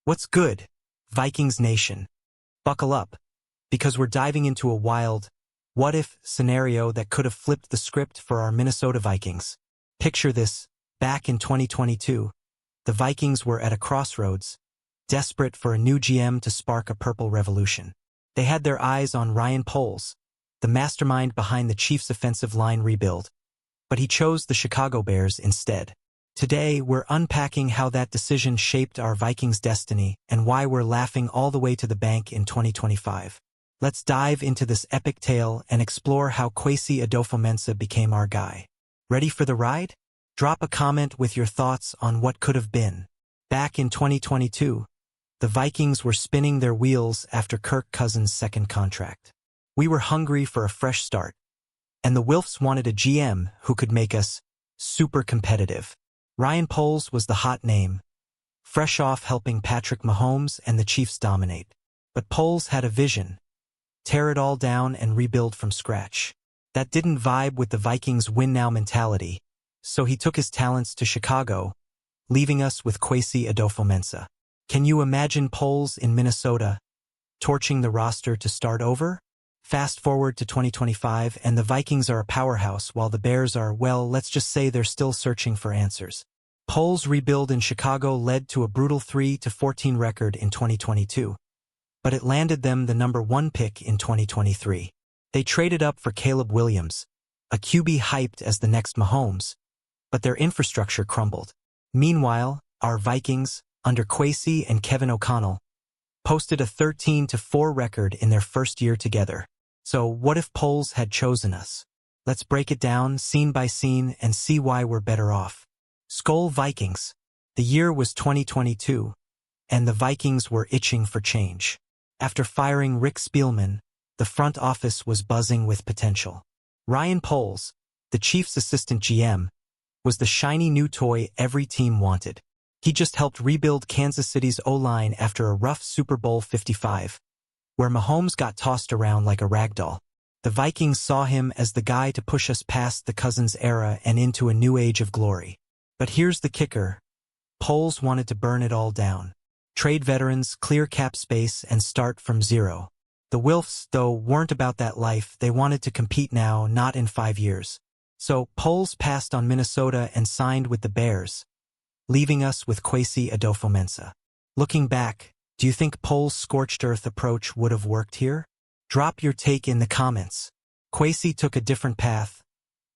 What's good, Vikings Nation? Buckle up, because we're diving into a wild, what-if scenario that could have flipped the script for our Minnesota Vikings. Picture this, back in 2022, the Vikings were at a crossroads, desperate for a new GM to spark a purple revolution. They had their eyes on Ryan Poles, the mastermind behind the Chiefs' offensive line rebuild, but he chose the Chicago Bears instead. Today, we're unpacking how that decision shaped our Vikings' destiny and why we're laughing all the way to the bank in 2025. Let's dive into this epic tale and explore how Kwesi Adofo-Mensah became our guy. Ready for the ride? Drop a comment with your thoughts on what could have been. Back in 2022, the Vikings were spinning their wheels after Kirk Cousins' second contract. We were hungry for a fresh start, and the Wilfs wanted a GM who could make us super competitive. Ryan Poles was the hot name, fresh off helping Patrick Mahomes and the Chiefs dominate. But Poles had a vision: tear it all down and rebuild from scratch. That didn't vibe with the Vikings' win-now mentality, so he took his talents to Chicago, leaving us with Kwesi Adofo-Mensah. Can you imagine Poles in Minnesota, torching the roster to start over? Fast forward to 2025, and the Vikings are a powerhouse while the Bears are, well, let's just say they're still searching for answers. Poles' rebuild in Chicago led to a brutal 3-14 record in 2022, but it landed them the number 1 pick in 2023. They traded up for Caleb Williams, a QB hyped as the next Mahomes, but their infrastructure crumbled. Meanwhile, our Vikings, under Kwesi and Kevin O'Connell, posted a 13-4 record in their first year together. So what if Poles had chosen us? Let's break it down scene by scene and see why we're better off. Skol Vikings. The year was 2022, and the Vikings were itching for change. After firing Rick Spielman, the front office was buzzing with potential. Ryan Poles, the Chiefs' assistant GM, was the shiny new toy every team wanted. He just helped rebuild Kansas City's O-line after a rough Super Bowl 55, where Mahomes got tossed around like a ragdoll. The Vikings saw him as the guy to push us past the Cousins era and into a new age of glory. But here's the kicker: Poles wanted to burn it all down. Trade veterans, clear cap space, and start from zero. The Wilfs, though, weren't about that life. They wanted to compete now, not in 5 years. So Poles passed on Minnesota and signed with the Bears, leaving us with Kwesi Adofo-Mensah. Looking back, do you think Poles' scorched earth approach would have worked here? Drop your take in the comments. Kwesi took a different path,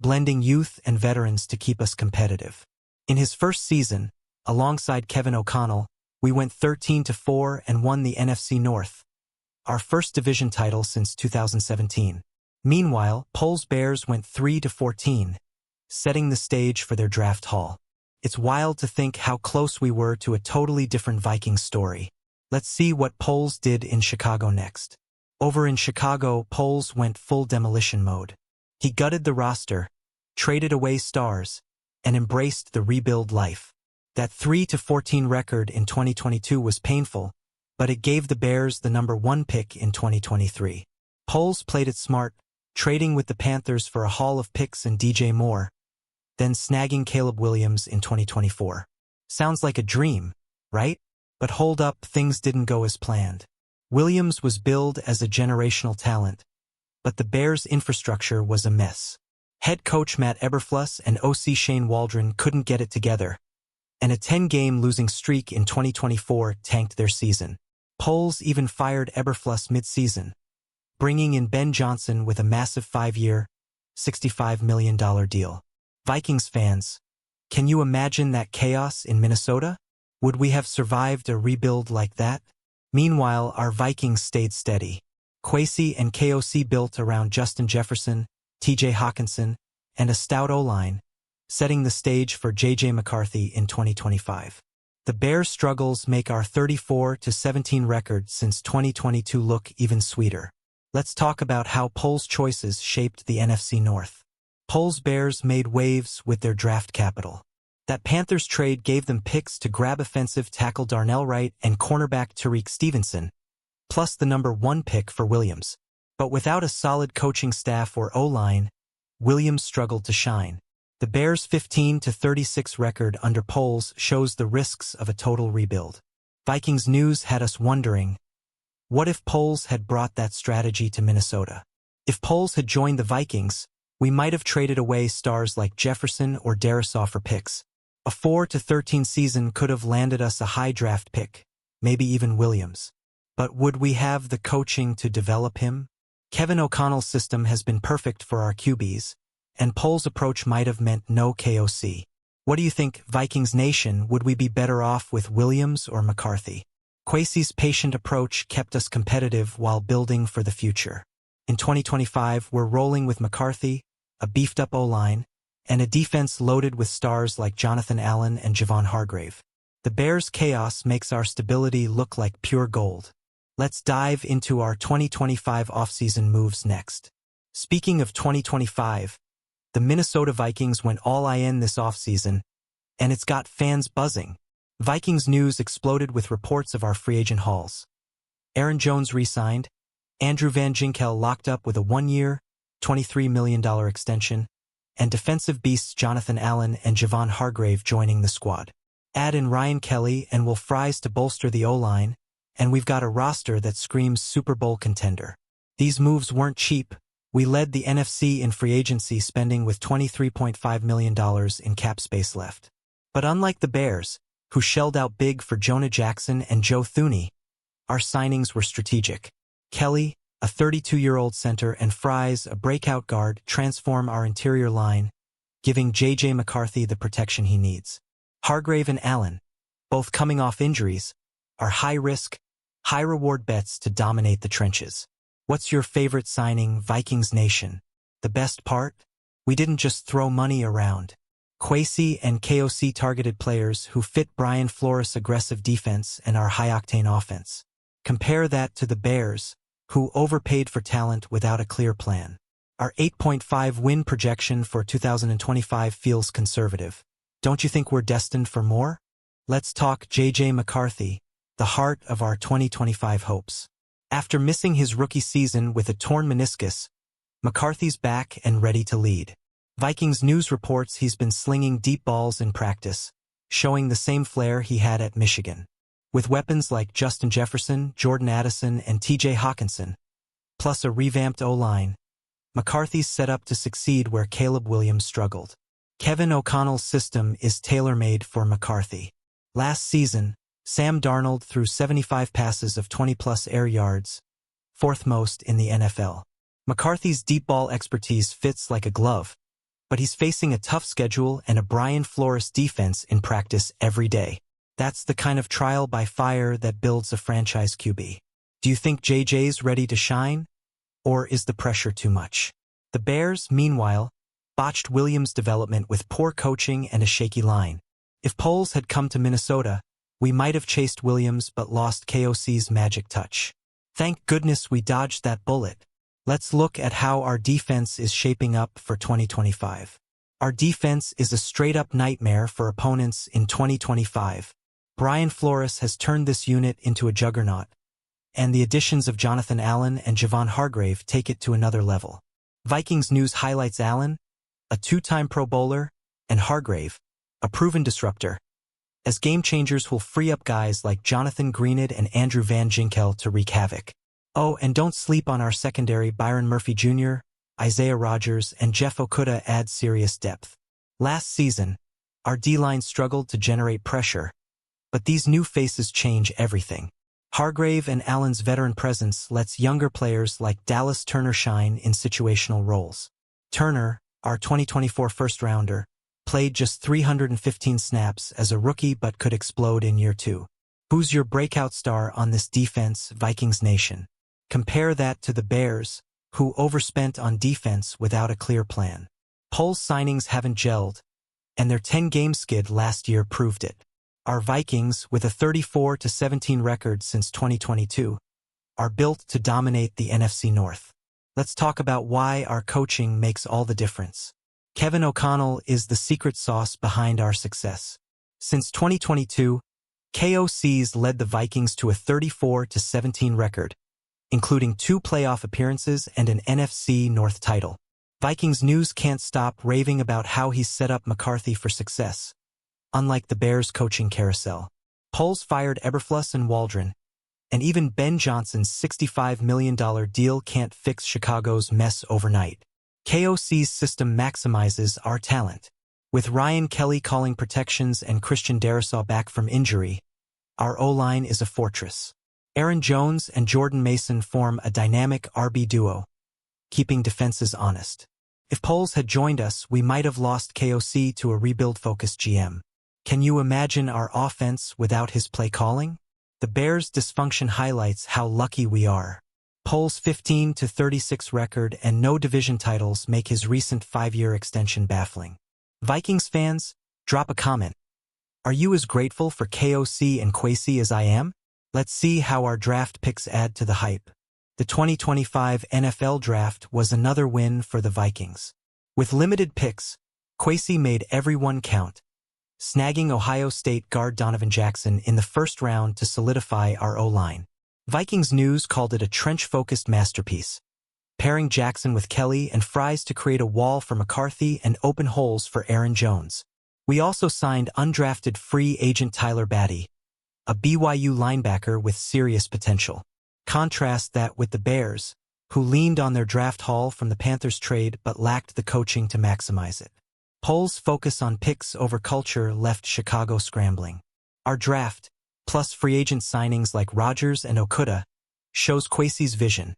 blending youth and veterans to keep us competitive. In his first season, alongside Kevin O'Connell, we went 13-4 and won the NFC North, our first division title since 2017. Meanwhile, Poles' Bears went 3-14, setting the stage for their draft haul. It's wild to think how close we were to a totally different Vikings story. Let's see what Poles did in Chicago next. Over in Chicago, Poles went full demolition mode. He gutted the roster, traded away stars, and embraced the rebuild life. That 3-14 record in 2022 was painful, but it gave the Bears the number 1 pick in 2023. Poles played it smart, trading with the Panthers for a haul of picks and DJ Moore, then snagging Caleb Williams in 2024. Sounds like a dream, right? But hold up, things didn't go as planned. Williams was billed as a generational talent, but the Bears' infrastructure was a mess. Head coach Matt Eberflus and OC Shane Waldron couldn't get it together, and a 10-game losing streak in 2024 tanked their season. Poles even fired Eberflus mid-season, bringing in Ben Johnson with a massive 5-year, $65 million deal. Vikings fans, can you imagine that chaos in Minnesota? Would we have survived a rebuild like that? Meanwhile, our Vikings stayed steady. Kwesi and KOC built around Justin Jefferson, TJ Hawkinson, and a stout O-line, setting the stage for JJ McCarthy in 2025. The Bears' struggles make our 34-17 record since 2022 look even sweeter. Let's talk about how Poles' choices shaped the NFC North. Poles' Bears made waves with their draft capital. That Panthers trade gave them picks to grab offensive tackle Darnell Wright and cornerback Tariq Stevenson, plus the number 1 pick for Williams. But without a solid coaching staff or O-line, Williams struggled to shine. The Bears' 15-36 record under Poles shows the risks of a total rebuild. Vikings news had us wondering, what if Poles had brought that strategy to Minnesota? If Poles had joined the Vikings, we might have traded away stars like Jefferson or Darisaw for picks. A 4-13 season could have landed us a high draft pick, maybe even Williams. But would we have the coaching to develop him? Kevin O'Connell's system has been perfect for our QBs, and Poles' approach might have meant no KOC. What do you think, Vikings Nation? Would we be better off with Williams or McCarthy? Kwesi's patient approach kept us competitive while building for the future. In 2025, we're rolling with McCarthy, a beefed-up O-line, and a defense loaded with stars like Jonathan Allen and Javon Hargrave. The Bears' chaos makes our stability look like pure gold. Let's dive into our 2025 offseason moves next. Speaking of 2025, the Minnesota Vikings went all in this offseason, and it's got fans buzzing. Vikings news exploded with reports of our free agent hauls. Aaron Jones re-signed, Andrew Van Ginkel locked up with a 1-year, $23 million extension, and defensive beasts Jonathan Allen and Javon Hargrave joining the squad. Add in Ryan Kelly and Will Fries to bolster the O-line, and we've got a roster that screams Super Bowl contender. These moves weren't cheap. We led the NFC in free agency spending with $23.5 million in cap space left. But unlike the Bears, who shelled out big for Jonah Jackson and Joe Thuney, our signings were strategic. Kelly, a 32-year-old center, and Fries, a breakout guard, transform our interior line, giving J.J. McCarthy the protection he needs. Hargrave and Allen, both coming off injuries, are high-risk, high-reward bets to dominate the trenches. What's your favorite signing, Vikings Nation? The best part? We didn't just throw money around. Kwesi and KOC targeted players who fit Brian Flores' aggressive defense and our high-octane offense. Compare that to the Bears, who overpaid for talent without a clear plan. Our 8.5 win projection for 2025 feels conservative. Don't you think we're destined for more? Let's talk J.J. McCarthy, the heart of our 2025 hopes. After missing his rookie season with a torn meniscus, McCarthy's back and ready to lead. Vikings news reports he's been slinging deep balls in practice, showing the same flair he had at Michigan. With weapons like Justin Jefferson, Jordan Addison, and T.J. Hawkinson, plus a revamped O-line, McCarthy's set up to succeed where Caleb Williams struggled. Kevin O'Connell's system is tailor-made for McCarthy. Last season, Sam Darnold threw 75 passes of 20-plus air yards, fourth most in the NFL. McCarthy's deep ball expertise fits like a glove, but he's facing a tough schedule and a Brian Flores defense in practice every day. That's the kind of trial by fire that builds a franchise QB. Do you think JJ's ready to shine? Or is the pressure too much? The Bears, meanwhile, botched Williams' development with poor coaching and a shaky line. If Poles had come to Minnesota, we might have chased Williams but lost KOC's magic touch. Thank goodness we dodged that bullet. Let's look at how our defense is shaping up for 2025. Our defense is a straight-up nightmare for opponents in 2025. Brian Flores has turned this unit into a juggernaut, and the additions of Jonathan Allen and Javon Hargrave take it to another level. Vikings news highlights Allen, a 2-time Pro Bowler, and Hargrave, a proven disruptor, as game-changers who'll free up guys like Jonathan Greenid and Andrew Van Ginkel to wreak havoc. Oh, and don't sleep on our secondary. Byron Murphy Jr., Isaiah Rodgers, and Jeff Okudah add serious depth. Last season, our D-line struggled to generate pressure, but these new faces change everything. Hargrave and Allen's veteran presence lets younger players like Dallas Turner shine in situational roles. Turner, our 2024 first-rounder, played just 315 snaps as a rookie but could explode in year 2. Who's your breakout star on this defense, Vikings Nation? Compare that to the Bears, who overspent on defense without a clear plan. Poles signings haven't gelled, and their 10-game skid last year proved it. Our Vikings, with a 34-17 record since 2022, are built to dominate the NFC North. Let's talk about why our coaching makes all the difference. Kevin O'Connell is the secret sauce behind our success. Since 2022, KOC's led the Vikings to a 34-17 record, including 2 playoff appearances and an NFC North title. Vikings news can't stop raving about how he's set up McCarthy for success. Unlike the Bears' coaching carousel, Polls fired Eberflus and Waldron, and even Ben Johnson's $65 million deal can't fix Chicago's mess overnight. KOC's system maximizes our talent. With Ryan Kelly calling protections and Christian Darrisaw back from injury, our O-line is a fortress. Aaron Jones and Jordan Mason form a dynamic RB duo, keeping defenses honest. If Poles had joined us, we might have lost KOC to a rebuild-focused GM. Can you imagine our offense without his play calling? The Bears' dysfunction highlights how lucky we are. Poles' 15-36 record and no division titles make his recent 5-year extension baffling. Vikings fans, drop a comment. Are you as grateful for KOC and Kwesi as I am? Let's see how our draft picks add to the hype. The 2025 NFL Draft was another win for the Vikings. With limited picks, Kwesi made everyone count, snagging Ohio State guard Donovan Jackson in the first round to solidify our O-line. Vikings News called it a trench-focused masterpiece, pairing Jackson with Kelly and Fries to create a wall for McCarthy and open holes for Aaron Jones. We also signed undrafted free agent Tyler Batty, a BYU linebacker with serious potential. Contrast that with the Bears, who leaned on their draft haul from the Panthers trade but lacked the coaching to maximize it. Poles' focus on picks over culture left Chicago scrambling. Our draft, plus free agent signings like Rodgers and Okudah, shows Kwesi's vision.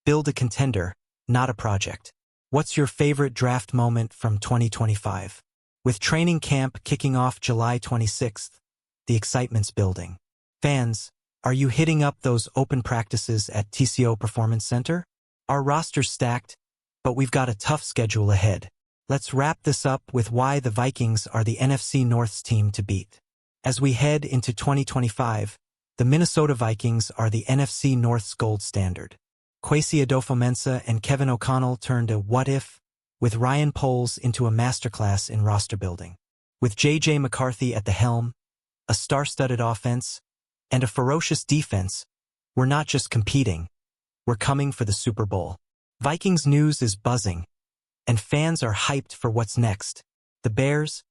Build a contender, not a project. What's your favorite draft moment from 2025? With training camp kicking off July 26th, the excitement's building. Fans, are you hitting up those open practices at TCO Performance Center? Our roster's stacked, but we've got a tough schedule ahead. Let's wrap this up with why the Vikings are the NFC North's team to beat. As we head into 2025, the Minnesota Vikings are the NFC North's gold standard. Kwesi Adofo-Mensah and Kevin O'Connell turned a what-if with Ryan Poles into a masterclass in roster building. With J.J. McCarthy at the helm, a star-studded offense, and a ferocious defense, we're not just competing, we're coming for the Super Bowl. Vikings News is buzzing, and fans are hyped for what's next. The Bears,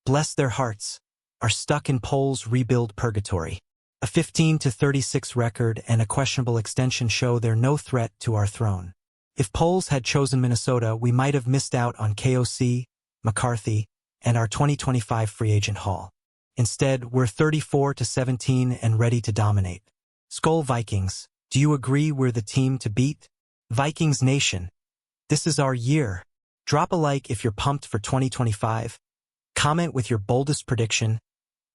bless their hearts, are stuck in Poles' rebuild purgatory. A 15-36 record and a questionable extension show they're no threat to our throne. If Poles had chosen Minnesota, we might have missed out on KOC, McCarthy, and our 2025 free agent haul. Instead, we're 34-17 and ready to dominate. Skol Vikings, do you agree we're the team to beat? Vikings Nation, this is our year. Drop a like if you're pumped for 2025, comment with your boldest prediction,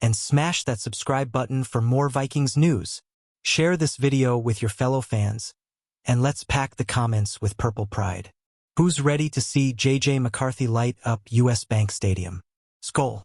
and smash that subscribe button for more Vikings news. Share this video with your fellow fans, and let's pack the comments with purple pride. Who's ready to see J.J. McCarthy light up US Bank Stadium? Skol.